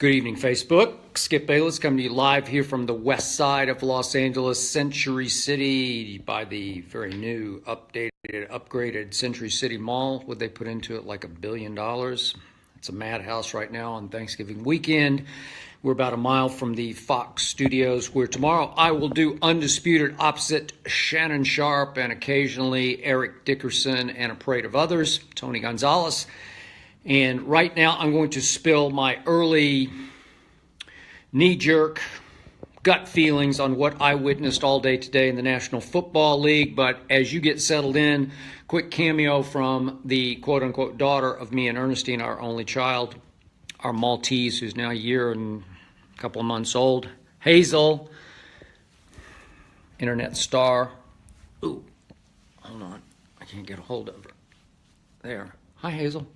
Good evening, Facebook. Skip Bayless coming to you live here from the west side of Los Angeles, Century City, by the very new, upgraded Century City Mall. What they put into it, like $1 billion. It's a madhouse right now on Thanksgiving weekend. We're about a mile from the Fox Studios, where tomorrow I will do Undisputed opposite Shannon Sharp and occasionally Eric Dickerson and a parade of others, Tony Gonzalez. And right now I'm going to spill my early knee-jerk gut feelings on what I witnessed all day today in the National Football League. But as you get settled in, quick cameo from the quote-unquote daughter of me and Ernestine, our only child, our Maltese, who's now a year and a couple of months old. Hazel, internet star. Ooh, hold on. I can't get a hold of her. There. Hi, Hazel.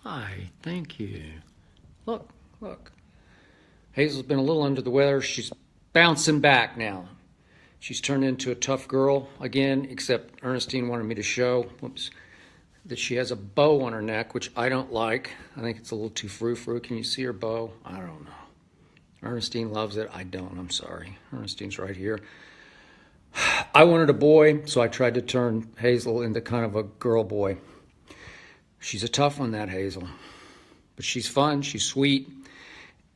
Hi, thank you. Look. Hazel's been a little under the weather. She's bouncing back now. She's turned into a tough girl again, except Ernestine wanted me to show, that she has a bow on her neck, which I don't like. I think it's a little too frou-frou. Can you see her bow? I don't know. Ernestine loves it. I don't. I'm sorry. Ernestine's right here. I wanted a boy, so I tried to turn Hazel into kind of a girl boy. She's a tough one, that Hazel. But she's fun, she's sweet,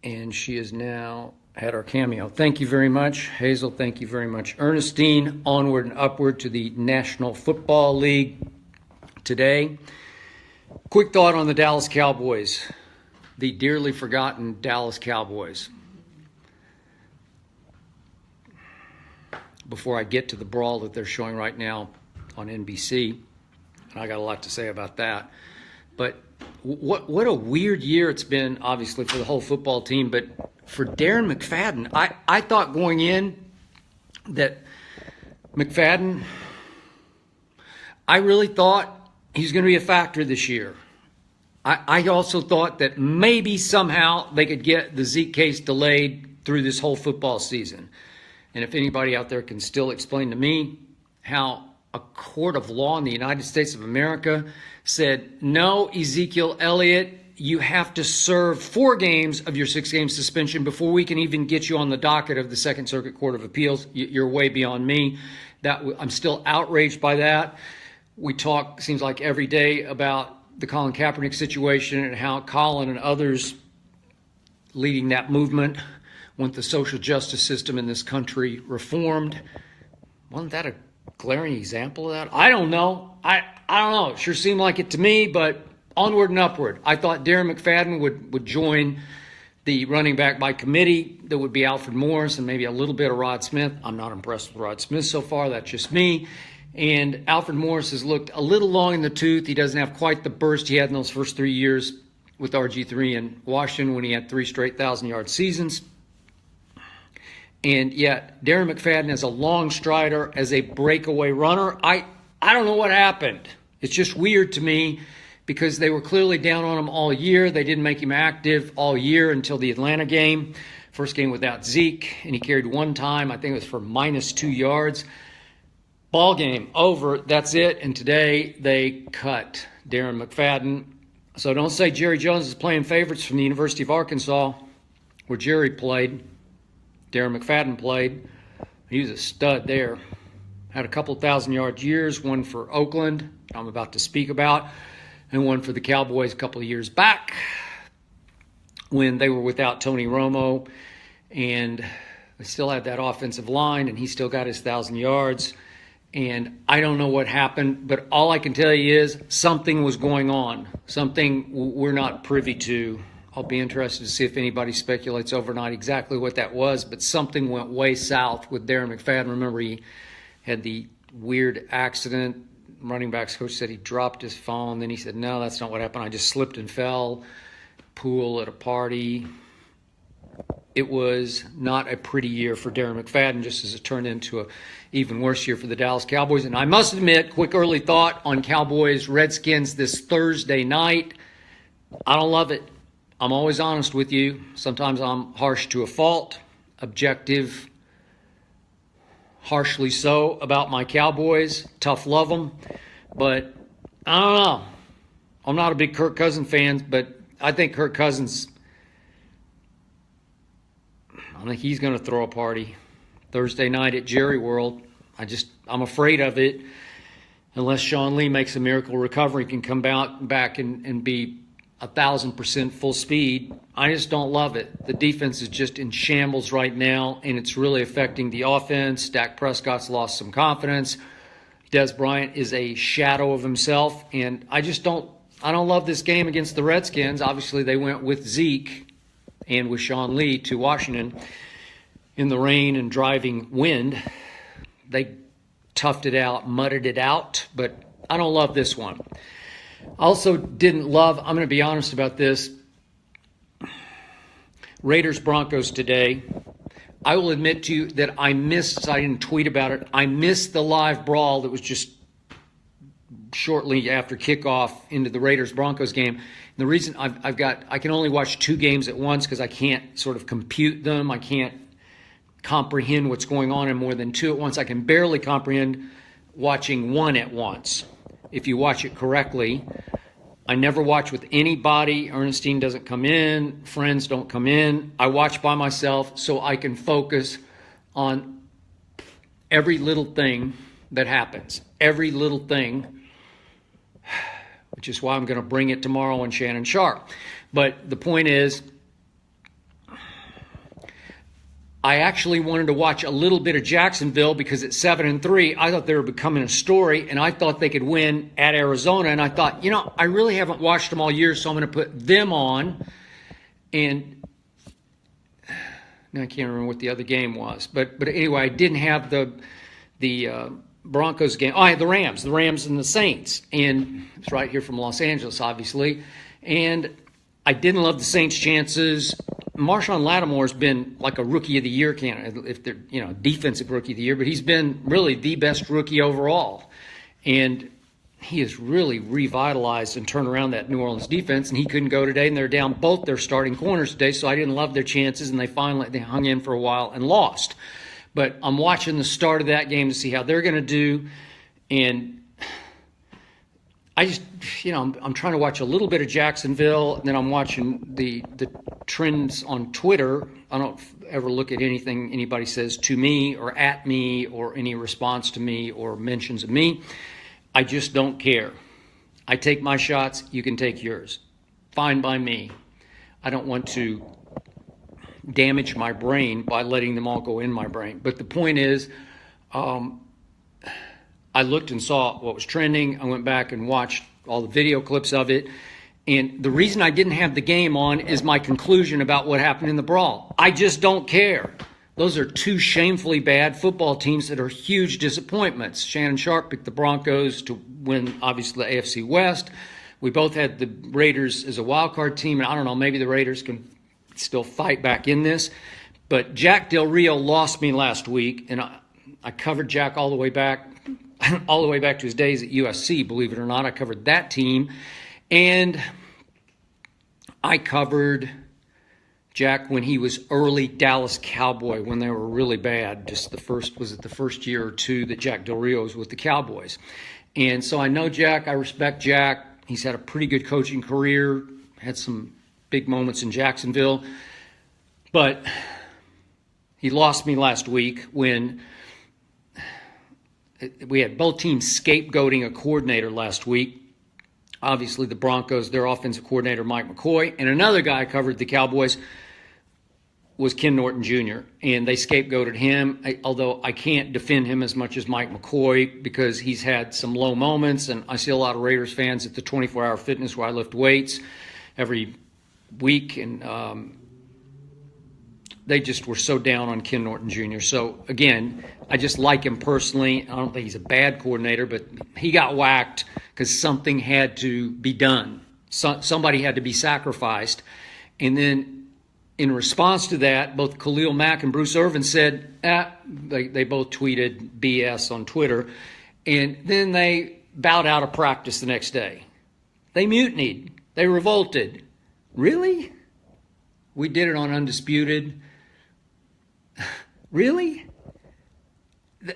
and she has now had our cameo. Thank you very much, Hazel. Thank you very much, Ernestine. Onward and upward to the National Football League today. Quick thought on the Dallas Cowboys, the dearly forgotten Dallas Cowboys. Before I get to the brawl that they're showing right now on NBC, and I got a lot to say about that. But what a weird year it's been, obviously, for the whole football team. But for Darren McFadden, I thought going in that McFadden, I really thought he's going to be a factor this year. I also thought that maybe somehow they could get the Zeke case delayed through this whole football season. And if anybody out there can still explain to me how a court of law in the United States of America said, no, Ezekiel Elliott, you have to serve 4 games of your 6-game suspension before we can even get you on the docket of the Second Circuit Court of Appeals. You're way beyond me. I'm still outraged by that. We talk, seems like every day, about the Colin Kaepernick situation and how Colin and others leading that movement want the social justice system in this country reformed. Wasn't that a glaring example of that? I don't know. I don't know. It sure seemed like it to me, but onward and upward. I thought Darren McFadden would join the running back by committee. That would be Alfred Morris and maybe a little bit of Rod Smith. I'm not impressed with Rod Smith so far. That's just me. And Alfred Morris has looked a little long in the tooth. He doesn't have quite the burst he had in those first 3 years with RG3 in Washington when he had 3 straight 1,000-yard seasons. And yet, Darren McFadden as a long strider, as a breakaway runner, I don't know what happened. It's just weird to me because they were clearly down on him all year. They didn't make him active all year until the Atlanta game. First game without Zeke, and he carried one time. I think it was for -2 yards. Ball game, over. That's it. And today they cut Darren McFadden. So don't say Jerry Jones is playing favorites from the University of Arkansas, where Jerry played. Darren McFadden played. He was a stud there. Had a couple 1,000-yard years, one for Oakland, I'm about to speak about, and one for the Cowboys a couple of years back when they were without Tony Romo, and they still had that offensive line, and he still got his 1,000 yards. And I don't know what happened, but all I can tell you is something was going on, something we're not privy to. I'll be interested to see if anybody speculates overnight exactly what that was, but something went way south with Darren McFadden. Remember, he had the weird accident. Running backs coach said he dropped his phone. Then he said, no, that's not what happened. I just slipped and fell. Pool at a party. It was not a pretty year for Darren McFadden, just as it turned into an even worse year for the Dallas Cowboys. And I must admit, quick early thought on Cowboys-Redskins this Thursday night. I don't love it. I'm always honest with you. Sometimes I'm harsh to a fault, objective, harshly so about my Cowboys. Tough love them. But I don't know. I'm not a big Kirk Cousins fan, but I think Kirk Cousins I think he's going to throw a party Thursday night at Jerry World. I'm afraid of it. Unless Sean Lee makes a miracle recovery, can come back and be 1,000% full speed. I just don't love it. The defense is just in shambles right now, and it's really affecting the offense. Dak Prescott's lost some confidence. Des Bryant is a shadow of himself, and I don't love this game against the Redskins. Obviously, they went with Zeke and with Sean Lee to Washington in the rain and driving wind. They toughed it out, mudded it out, but I don't love this one. Also didn't love, I'm going to be honest about this, Raiders-Broncos today. I will admit to you that I didn't tweet about it, I missed the live brawl that was just shortly after kickoff into the Raiders-Broncos game. And the reason I can only watch 2 games at once because I can't sort of compute them. I can't comprehend what's going on in more than 2 at once. I can barely comprehend watching 1 at once if you watch it correctly. I never watch with anybody. Ernestine doesn't come in. Friends don't come in. I watch by myself so I can focus on every little thing that happens. Every little thing, which is why I'm going to bring it tomorrow on Shannon Sharp. But the point is, I actually wanted to watch a little bit of Jacksonville because at 7-3, I thought they were becoming a story, and I thought they could win at Arizona. And I thought, I really haven't watched them all year, so I'm going to put them on. And I can't remember what the other game was, but anyway, I didn't have the Broncos game. Oh, I had the Rams and the Saints, and it's right here from Los Angeles, obviously. And I didn't love the Saints' chances. Marshawn Lattimore's been like a rookie of the year candidate, if they're, defensive rookie of the year, but he's been really the best rookie overall. And he has really revitalized and turned around that New Orleans defense, and he couldn't go today, and they're down both their starting corners today, so I didn't love their chances, and they hung in for a while and lost. But I'm watching the start of that game to see how they're going to do, and I just, I'm trying to watch a little bit of Jacksonville, and then I'm watching the trends on Twitter. I don't ever look at anything anybody says to me or at me or any response to me or mentions of me. I just don't care. I take my shots. You can take yours. Fine by me. I don't want to damage my brain by letting them all go in my brain. But the point is, I looked and saw what was trending. I went back and watched all the video clips of it. And the reason I didn't have the game on is my conclusion about what happened in the brawl. I just don't care. Those are 2 shamefully bad football teams that are huge disappointments. Shannon Sharp picked the Broncos to win, obviously, the AFC West. We both had the Raiders as a wild card team. And I don't know, maybe the Raiders can still fight back in this. But Jack Del Rio lost me last week. And I covered Jack all the way back to his days at USC, believe it or not. I covered that team. And I covered Jack when he was early Dallas Cowboy, when they were really bad. Was it the first year or 2 that Jack Del Rio was with the Cowboys? And so I know Jack. I respect Jack. He's had a pretty good coaching career, had some big moments in Jacksonville. But he lost me last week when we had both teams scapegoating a coordinator last week. Obviously, the Broncos, their offensive coordinator, Mike McCoy, and another guy covered the Cowboys was Ken Norton Jr., and they scapegoated him, although I can't defend him as much as Mike McCoy because he's had some low moments, and I see a lot of Raiders fans at the 24-hour fitness where I lift weights every week, and they just were so down on Ken Norton Jr. So, again, I just like him personally. I don't think he's a bad coordinator, but he got whacked because something had to be done. Somebody had to be sacrificed. And then in response to that, both Khalil Mack and Bruce Irvin said, they both tweeted BS on Twitter. And then they bowed out of practice the next day. They mutinied. They revolted. Really? We did it on Undisputed. Really?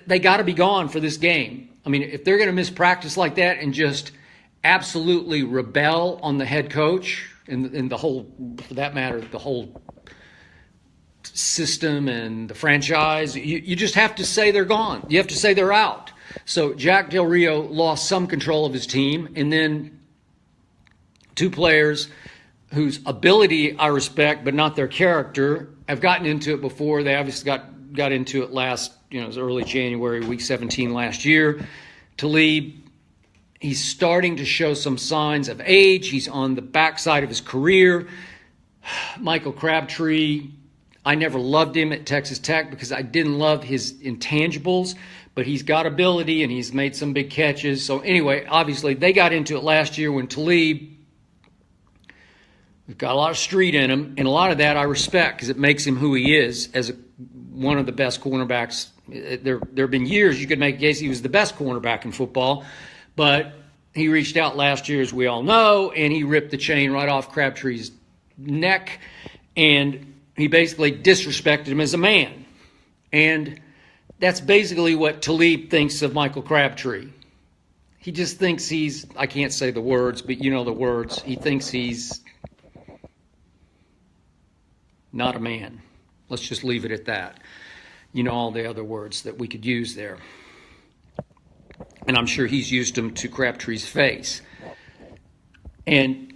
They got to be gone for this game. I mean, if they're going to miss practice like that and just absolutely rebel on the head coach and the whole, for that matter, the whole system and the franchise. You just have to say they're gone. You have to say they're out. So Jack Del Rio lost some control of his team, and then two players whose ability I respect, but not their character, have gotten into it before. They obviously got into it last, it was early January, week 17 last year. Talib, he's starting to show some signs of age. He's on the backside of his career. Michael Crabtree, I never loved him at Texas Tech because I didn't love his intangibles, but he's got ability and he's made some big catches. So anyway, obviously they got into it last year when Talib, he's got a lot of street in him, and a lot of that I respect because it makes him who he is as one of the best cornerbacks. There have been years you could make a case he was the best cornerback in football, but he reached out last year, as we all know, and he ripped the chain right off Crabtree's neck, and he basically disrespected him as a man. And that's basically what Talib thinks of Michael Crabtree. He just thinks he's, I can't say the words, but you know the words. He thinks he's not a man. Let's just leave it at that. You know all the other words that we could use there. And I'm sure he's used them to Crabtree's face. And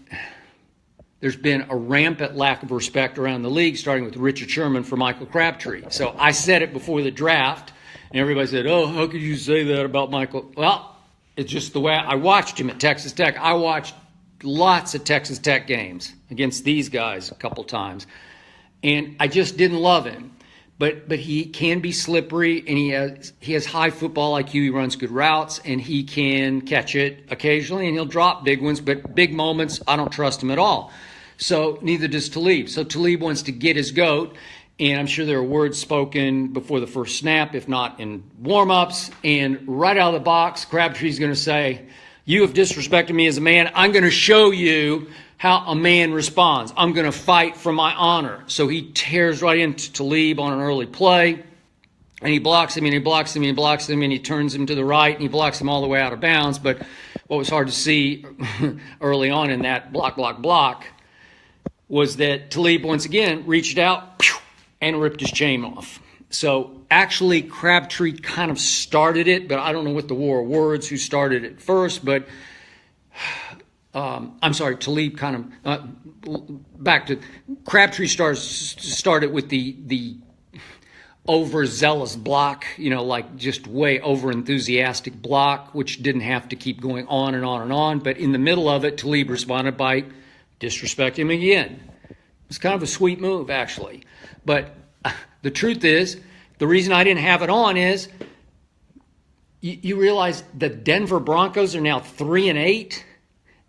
there's been a rampant lack of respect around the league, starting with Richard Sherman for Michael Crabtree. So I said it before the draft, and everybody said, oh, how could you say that about Michael? Well, it's just the way I watched him at Texas Tech. I watched lots of Texas Tech games against these guys a couple times. And I just didn't love him. But he can be slippery, and he has high football IQ. He runs good routes, and he can catch it occasionally, and he'll drop big ones. But big moments, I don't trust him at all. So neither does Talib. So Talib wants to get his goat, and I'm sure there are words spoken before the first snap, if not in warm-ups. And right out of the box, Crabtree's going to say, you have disrespected me as a man. I'm going to show you how a man responds. I'm going to fight for my honor. So he tears right into Talib on an early play, and he blocks him, and he blocks him, and he blocks him, and he turns him to the right, and he blocks him all the way out of bounds. But what was hard to see early on in that block was that Talib once again reached out and ripped his chain off. So actually Crabtree kind of started it, but I don't know what the war of words who started it first, but I'm sorry, Talib kind of back to Crabtree started with the overzealous block, like just way over enthusiastic block, which didn't have to keep going on and on and on. But in the middle of it, Talib responded by disrespecting him again. It's kind of a sweet move, actually. But the truth is, the reason I didn't have it on is you realize the Denver Broncos are now 3-8.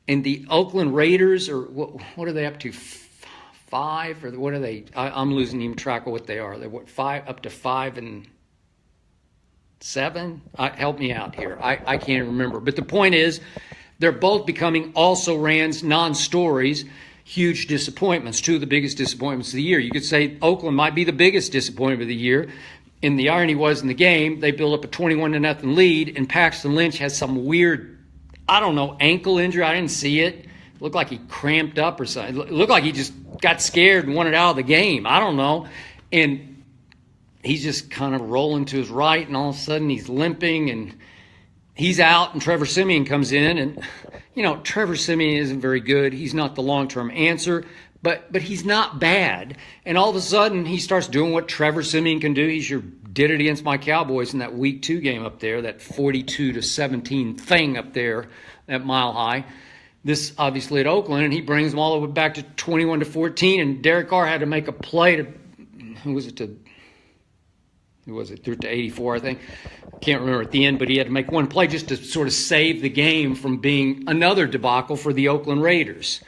And the Oakland Raiders are, what are they up to, 5? Or what are they? I'm losing even track of what they are. They're what, 5, up to 5-7? Help me out here. I can't remember. But the point is, they're both becoming also-rans, non-stories, huge disappointments, two of the biggest disappointments of the year. You could say Oakland might be the biggest disappointment of the year. And the irony was in the game, they built up a 21-0 lead, and Paxton Lynch has some weird, I don't know, ankle injury. I didn't see it. It looked like he cramped up or something. It looked like he just got scared and wanted out of the game. I don't know. And he's just kind of rolling to his right, and all of a sudden he's limping, and he's out, and Trevor Siemian comes in. And, Trevor Siemian isn't very good. He's not the long-term answer, but he's not bad. And all of a sudden he starts doing what Trevor Siemian can do. He sure did it against my Cowboys in that Week 2 game up there, that 42-17 thing up there at Mile High. This obviously at Oakland, and he brings them all the way back to 21-14, and Derek Carr had to make a play to, threw it to 84, I think. Can't remember at the end, but he had to make one play just to sort of save the game from being another debacle for the Oakland Raiders.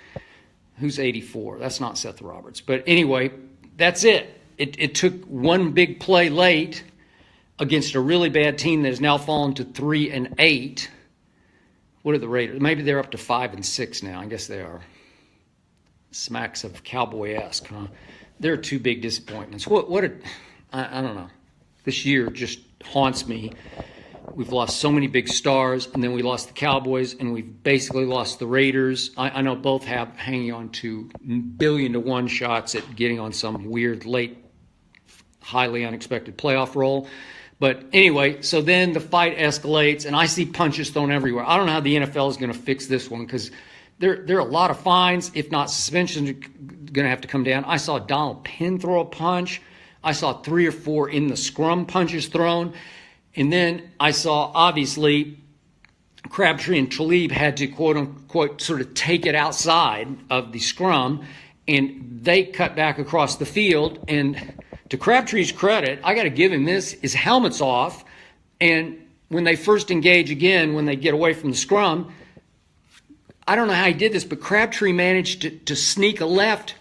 Who's 84? That's not Seth Roberts. But anyway, that's it. It took one big play late against a really bad team that has now fallen to 3-8. What are the Raiders? Maybe they're up to 5-6 now. I guess they are. Smacks of Cowboy-esque, huh? There are two big disappointments. I don't know. This year just haunts me. We've lost so many big stars, and then we lost the Cowboys, and we've basically lost the Raiders. I know both have hanging on to 1,000,000,000 shots at getting on some weird late highly unexpected playoff role. But anyway, so then the fight escalates, and I see punches thrown everywhere. I don't know how the NFL is going to fix this one because there are a lot of fines, if not suspensions, going to have to come down. I saw Donald Penn throw a punch. I saw 3 or 4 in the scrum punches thrown. And then I saw, obviously, Crabtree and Talib had to, quote-unquote, sort of take it outside of the scrum, and they cut back across the field. And to Crabtree's credit, I got to give him this, his helmet's off, and when they first engage again, when they get away from the scrum, I don't know how he did this, but Crabtree managed to sneak a left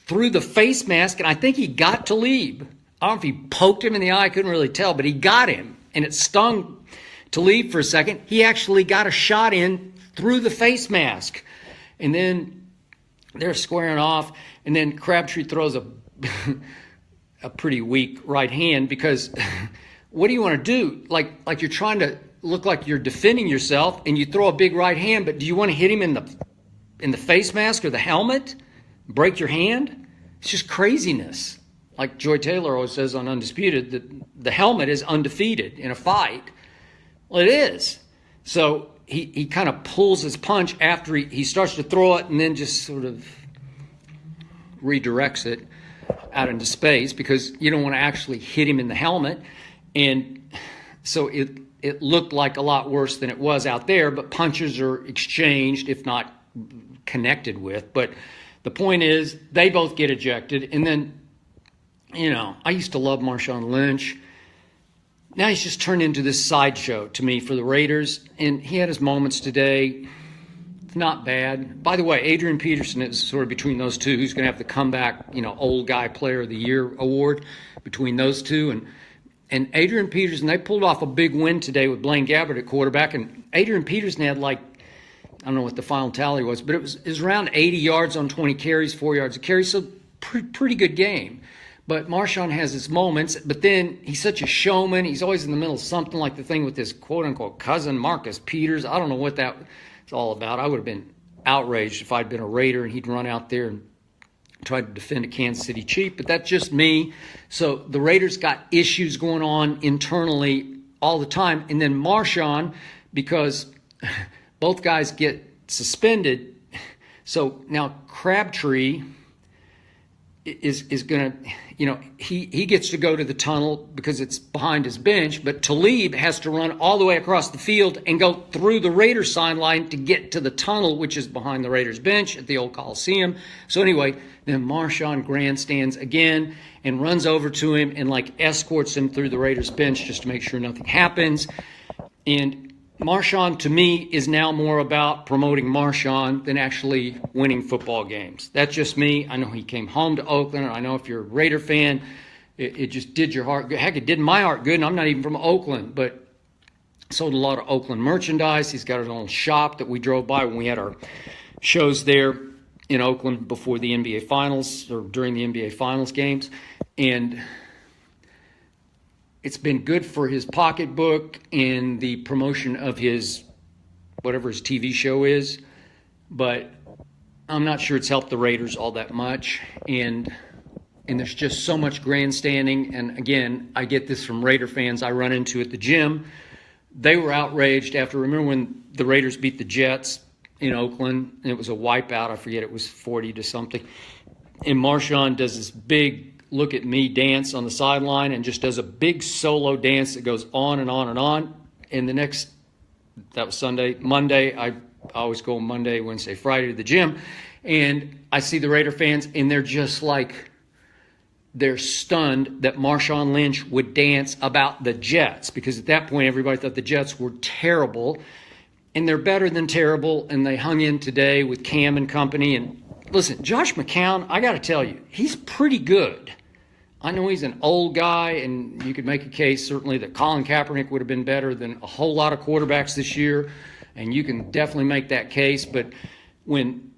through the face mask, and I think he got Talib. I don't know if he poked him in the eye, I couldn't really tell, but he got him, and it stung Talib for a second. He actually got a shot in through the face mask, and then they're squaring off, and then Crabtree throws a pretty weak right hand because what do you want to do? Like you're trying to look like you're defending yourself, and you throw a big right hand, but do you want to hit him in the face mask or the helmet? Break your hand? It's just craziness. Like Joy Taylor always says on Undisputed, that the helmet is undefeated in a fight. Well, it is. So he kind of pulls his punch after he starts to throw it and then just sort of redirects it out into space because you don't want to actually hit him in the helmet. And so it looked like a lot worse than it was out there, but punches are exchanged, if not connected with. But the point is, they both get ejected. And then, I used to love Marshawn Lynch. Now he's just turned into this sideshow to me for the Raiders. And he had his moments today. It's not bad. By the way, Adrian Peterson is sort of between those two. Who's going to have the comeback, old guy player of the year award between those two. And Adrian Peterson, they pulled off a big win today with Blaine Gabbert at quarterback. And Adrian Peterson had I don't know what the final tally was, but it was around 80 yards on 20 carries, 4 yards a carry. So pretty good game. But Marshawn has his moments, but then he's such a showman. He's always in the middle of something, like the thing with his quote-unquote cousin, Marcus Peters. I don't know what that is all about. I would have been outraged if I'd been a Raider and he'd run out there and tried to defend a Kansas City Chief, but that's just me. So the Raiders got issues going on internally all the time. And then Marshawn, because both guys get suspended, so now Crabtree is going to, he gets to go to the tunnel because it's behind his bench, but Talib has to run all the way across the field and go through the Raiders sideline to get to the tunnel, which is behind the Raiders bench at the old Coliseum. So anyway, then Marshawn grandstands again and runs over to him and escorts him through the Raiders bench just to make sure nothing happens. And Marshawn, to me, is now more about promoting Marshawn than actually winning football games. That's just me. I know he came home to Oakland. I know if you're a Raider fan, it just did your heart good. Heck, it did my heart good, and I'm not even from Oakland, but sold a lot of Oakland merchandise. He's got his own shop that we drove by when we had our shows there in Oakland before the NBA Finals or during the NBA Finals games. And it's been good for his pocketbook and the promotion of his, whatever his TV show is, but I'm not sure it's helped the Raiders all that much. And there's just so much grandstanding. And again, I get this from Raider fans I run into at the gym. They were outraged after, remember when the Raiders beat the Jets in Oakland, and it was a wipeout. I forget, it was 40 to something. And Marshawn does this big look at me dance on the sideline and just does a big solo dance that goes on and on and on. And that was Sunday. Monday, I always go Monday, Wednesday, Friday to the gym. And I see the Raider fans, and they're just they're stunned that Marshawn Lynch would dance about the Jets, because at that point everybody thought the Jets were terrible. And they're better than terrible, and they hung in today with Cam and company. And listen, Josh McCown, I got to tell you, he's pretty good. I know he's an old guy, and you could make a case certainly that Colin Kaepernick would have been better than a whole lot of quarterbacks this year, and you can definitely make that case. But when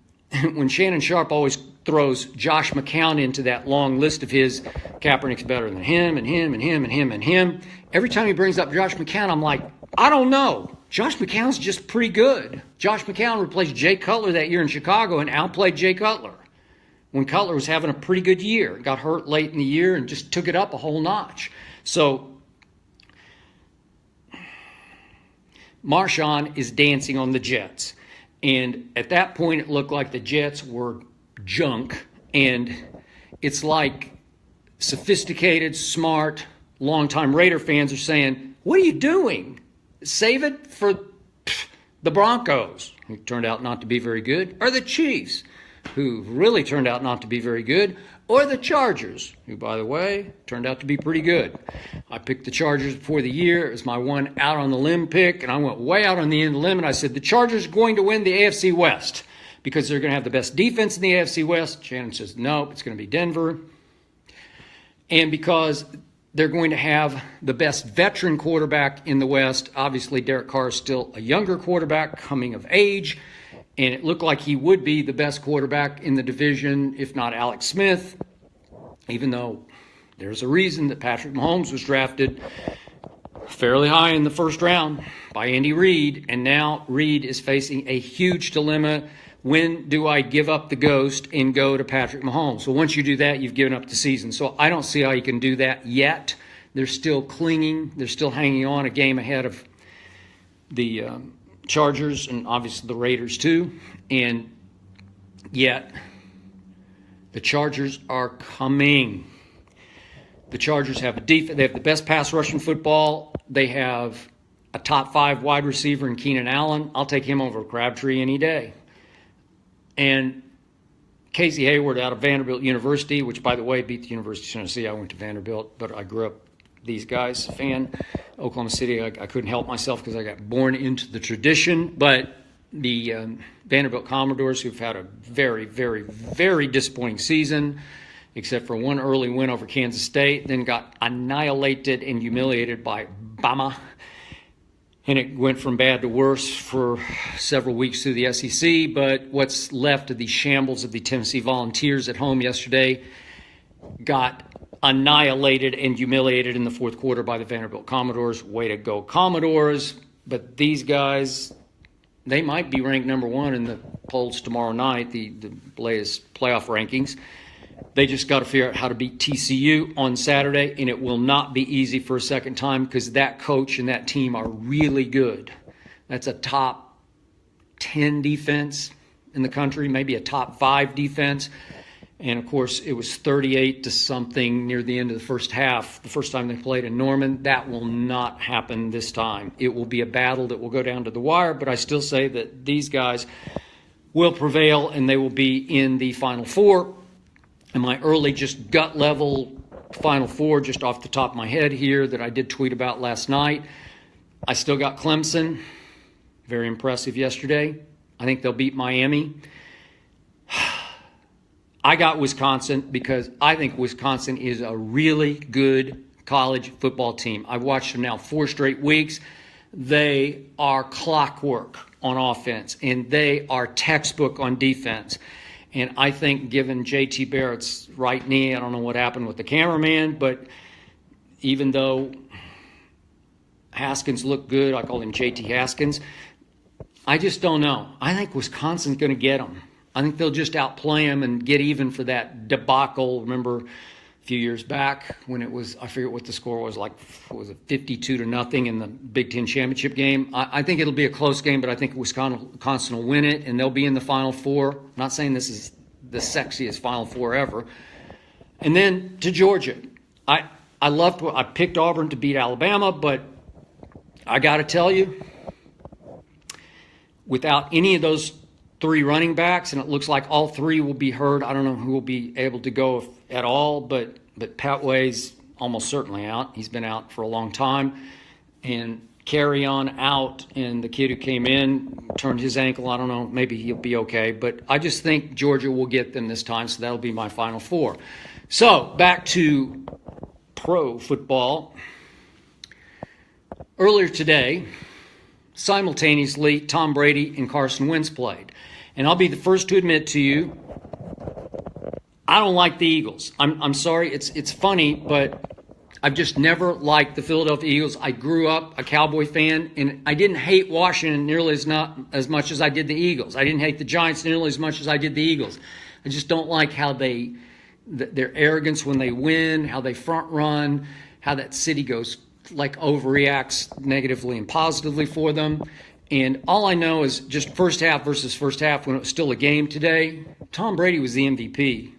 Shannon Sharp always throws Josh McCown into that long list of his, Kaepernick's better than him and him and him and him and him, every time he brings up Josh McCown, I'm like, I don't know. Josh McCown's just pretty good. Josh McCown replaced Jay Cutler that year in Chicago and outplayed Jay Cutler. when Cutler was having a pretty good year. Got hurt late in the year and just took it up a whole notch. So Marshawn is dancing on the Jets. And at that point, it looked like the Jets were junk. And it's like sophisticated, smart, longtime Raider fans are saying, what are you doing? Save it for the Broncos, who turned out not to be very good, or the Chiefs, who really turned out not to be very good, or the Chargers, who, by the way, turned out to be pretty good. I picked the Chargers before the year. It was my one out on the limb pick, and I went way out on the end of the limb, and I said the Chargers are going to win the AFC West because they're going to have the best defense in the AFC West. Shannon says, no, it's going to be Denver. And because they're going to have the best veteran quarterback in the West. Obviously, Derek Carr is still a younger quarterback coming of age, and it looked like he would be the best quarterback in the division, if not Alex Smith, even though there's a reason that Patrick Mahomes was drafted fairly high in the first round by Andy Reid, and now Reid is facing a huge dilemma. When do I give up the ghost and go to Patrick Mahomes? So once you do that, you've given up the season. So I don't see how you can do that yet. They're still clinging. They're still hanging on a game ahead of the Chargers and obviously the Raiders too. And yet the Chargers are coming. The Chargers have a defense. They have the best pass rush in football. They have a top 5 wide receiver in Keenan Allen. I'll take him over Crabtree any day. And Casey Hayward out of Vanderbilt University, which, by the way, beat the University of Tennessee. I went to Vanderbilt, but I grew up these guys fan. Oklahoma City, I couldn't help myself because I got born into the tradition. But the Vanderbilt Commodores, who've had a very, very, very disappointing season, except for one early win over Kansas State, then got annihilated and humiliated by Bama. And it went from bad to worse for several weeks through the SEC. But what's left of the shambles of the Tennessee Volunteers at home yesterday got annihilated and humiliated in the fourth quarter by the Vanderbilt Commodores. Way to go, Commodores. But these guys, they might be ranked number 1 in the polls tomorrow night, the latest playoff rankings. They just got to figure out how to beat TCU on Saturday, and it will not be easy for a second time because that coach and that team are really good. That's a top 10 defense in the country, maybe a top 5 defense. And, of course, it was 38 to something near the end of the first half, the first time they played in Norman. That will not happen this time. It will be a battle that will go down to the wire, but I still say that these guys will prevail and they will be in the Final Four. And my early, just gut level Final Four, just off the top of my head here, that I did tweet about last night. I still got Clemson. Very impressive yesterday. I think they'll beat Miami. I got Wisconsin because I think Wisconsin is a really good college football team. I've watched them now 4 straight weeks. They are clockwork on offense, and they are textbook on defense. And I think given J.T. Barrett's right knee, I don't know what happened with the cameraman, but even though Haskins looked good, I call him J.T. Haskins, I just don't know. I think Wisconsin's going to get them. I think they'll just outplay them and get even for that debacle. Remember a few years back when it was, I forget what the score was, like, what was it, 52-0 in the Big Ten championship game. I think it'll be a close game, but I think Wisconsin will win it, and they'll be in the Final Four. I'm not saying this is the sexiest Final Four ever. And then to Georgia. I picked Auburn to beat Alabama, but I got to tell you, without any of those 3 running backs, and it looks like all 3 will be hurt. I don't know who will be able to go at all, but Patway's almost certainly out. He's been out for a long time. And Carry On out, and the kid who came in turned his ankle. I don't know, maybe he'll be okay. But I just think Georgia will get them this time, so that'll be my Final Four. So back to pro football. Earlier today, simultaneously, Tom Brady and Carson Wentz played. And I'll be the first to admit to you, I don't like the Eagles. I'm sorry, it's funny, but I've just never liked the Philadelphia Eagles. I grew up a Cowboy fan, and I didn't hate Washington nearly as much as I did the Eagles. I didn't hate the Giants nearly as much as I did the Eagles. I just don't like how their arrogance when they win, how they front run, how that city goes like overreacts negatively and positively for them. And all I know is just first half versus first half when it was still a game today, Tom Brady was the MVP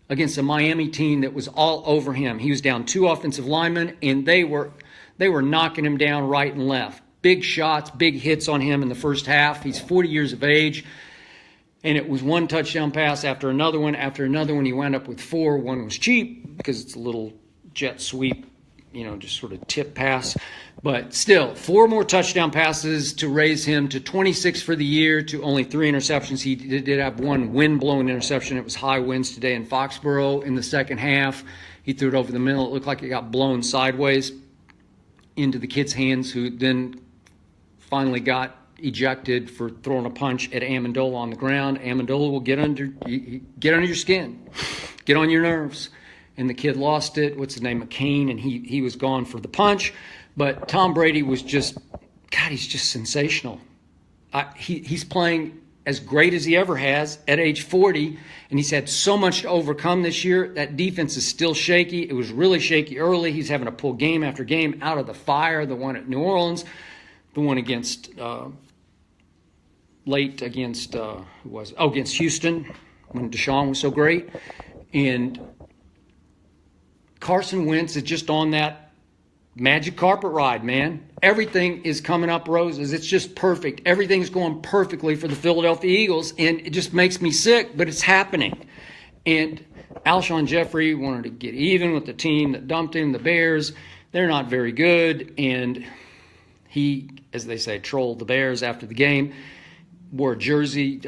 against a Miami team that was all over him. He was down 2 offensive linemen, and they were knocking him down right and left. Big shots, big hits on him in the first half. He's 40 years of age. And it was one touchdown pass after another one. After another one, he wound up with 4. One was cheap because it's a little jet sweep, just sort of tip pass. But still, 4 more touchdown passes to raise him to 26 for the year, to only 3 interceptions. He did have 1 wind-blown interception. It was high winds today in Foxborough in the second half. He threw it over the middle. It looked like it got blown sideways into the kid's hands, who then finally got ejected for throwing a punch at Amendola on the ground. Amendola will get under your skin, get on your nerves. And the kid lost it. What's his name? McCain, and he was gone for the punch. But Tom Brady was just, God, he's just sensational. He's playing as great as he ever has at age 40, and he's had so much to overcome this year. That defense is still shaky. It was really shaky early. He's having to pull game after game out of the fire. The one at New Orleans, the one against against Houston when Deshaun was so great. And Carson Wentz is just on that magic carpet ride, man. Everything is coming up roses. It's just perfect. Everything's going perfectly for the Philadelphia Eagles, and it just makes me sick, but it's happening. And Alshon Jeffrey wanted to get even with the team that dumped him, the Bears. They're not very good, and he, as they say, trolled the Bears after the game, wore a jersey,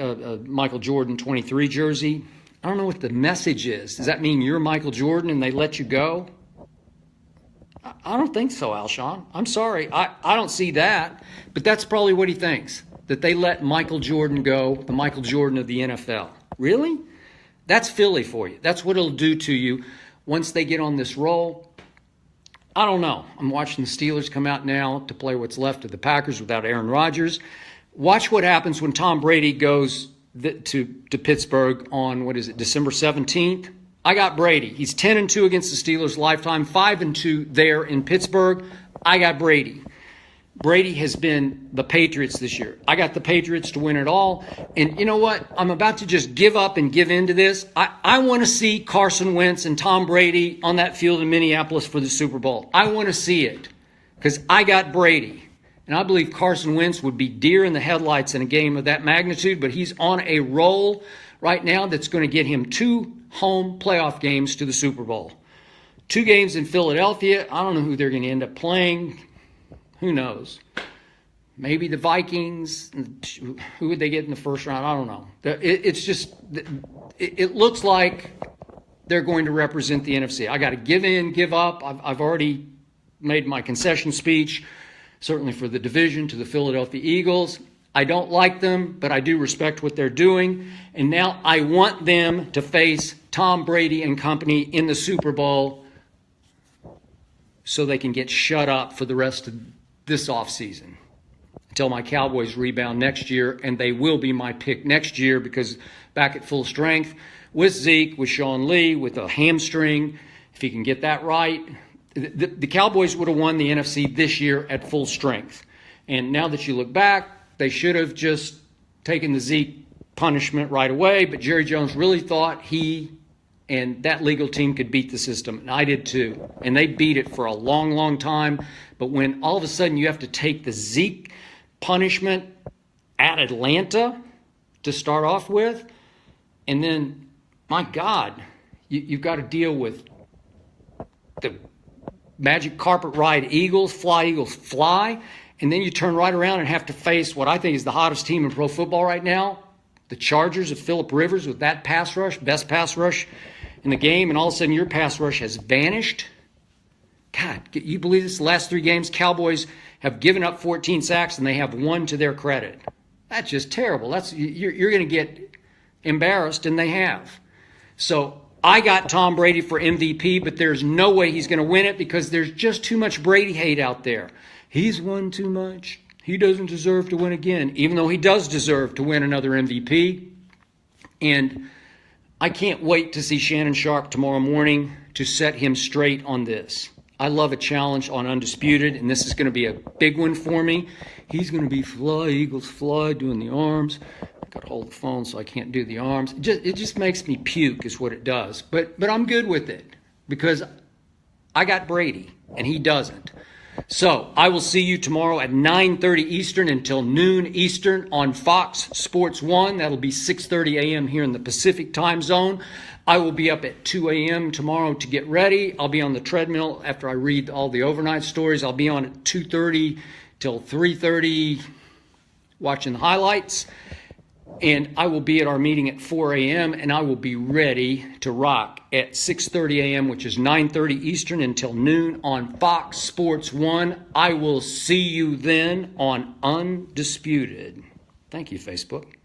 Michael Jordan 23 jersey. I don't know what the message is. Does that mean you're Michael Jordan and they let you go? I don't think so, Alshon. I'm sorry. I don't see that. But that's probably what he thinks, that they let Michael Jordan go, the Michael Jordan of the NFL. Really? That's Philly for you. That's what it'll do to you once they get on this roll. I don't know. I'm watching the Steelers come out now to play what's left of the Packers without Aaron Rodgers. Watch what happens when Tom Brady goes to Pittsburgh on, December 17th. I got Brady. He's 10-2 against the Steelers lifetime, 5-2 there in Pittsburgh. I got Brady. Brady has been the Patriots this year. I got the Patriots to win it all. And you know what? I'm about to just give up and give in to this. I want to see Carson Wentz and Tom Brady on that field in Minneapolis for the Super Bowl. I want to see it because I got Brady. And I believe Carson Wentz would be deer in the headlights in a game of that magnitude, but he's on a roll right now that's going to get him 2 home playoff games to the Super Bowl. 2 games in Philadelphia. I don't know who they're going to end up playing. Who knows? Maybe the Vikings. Who would they get in the first round? I don't know. It's just, it looks like they're going to represent the NFC. I got to give in, give up. I've already made my concession speech, certainly for the division, to the Philadelphia Eagles. I don't like them, but I do respect what they're doing. And now I want them to face Tom Brady and company in the Super Bowl so they can get shut up for the rest of this offseason until my Cowboys rebound next year, and they will be my pick next year because back at full strength with Zeke, with Sean Lee, with a hamstring, if he can get that right, the Cowboys would have won the NFC this year at full strength. And now that you look back, they should have just taken the Zeke punishment right away, but Jerry Jones really thought he and that legal team could beat the system, and I did too. And they beat it for a long, long time. But when all of a sudden you have to take the Zeke punishment at Atlanta to start off with, and then, my God, you've got to deal with the magic carpet ride Eagles, fly, and then you turn right around and have to face what I think is the hottest team in pro football right now, the Chargers of Phillip Rivers with that pass rush, best pass rush in the game, and all of a sudden your pass rush has vanished. God, you believe this? The last 3 games, Cowboys have given up 14 sacks, and they have 1 to their credit. That's just terrible. You're going to get embarrassed, and they have. So I got Tom Brady for MVP, but there's no way he's going to win it because there's just too much Brady hate out there. He's won too much. He doesn't deserve to win again, even though he does deserve to win another MVP. And I can't wait to see Shannon Sharp tomorrow morning to set him straight on this. I love a challenge on Undisputed, and this is going to be a big one for me. He's going to be fly, Eagles fly, doing the arms. I got to hold the phone so I can't do the arms. It just makes me puke is what it does. But I'm good with it because I got Brady, and he doesn't. So I will see you tomorrow at 9:30 Eastern until noon Eastern on Fox Sports 1. That'll be 6:30 a.m. here in the Pacific time zone. I will be up at 2 a.m. tomorrow to get ready. I'll be on the treadmill after I read all the overnight stories. I'll be on at 2:30 till 3:30 watching the highlights. And I will be at our meeting at 4 a.m. and I will be ready to rock at 6:30 a.m., which is 9:30 Eastern until noon on Fox Sports 1. I will see you then on Undisputed. Thank you, Facebook.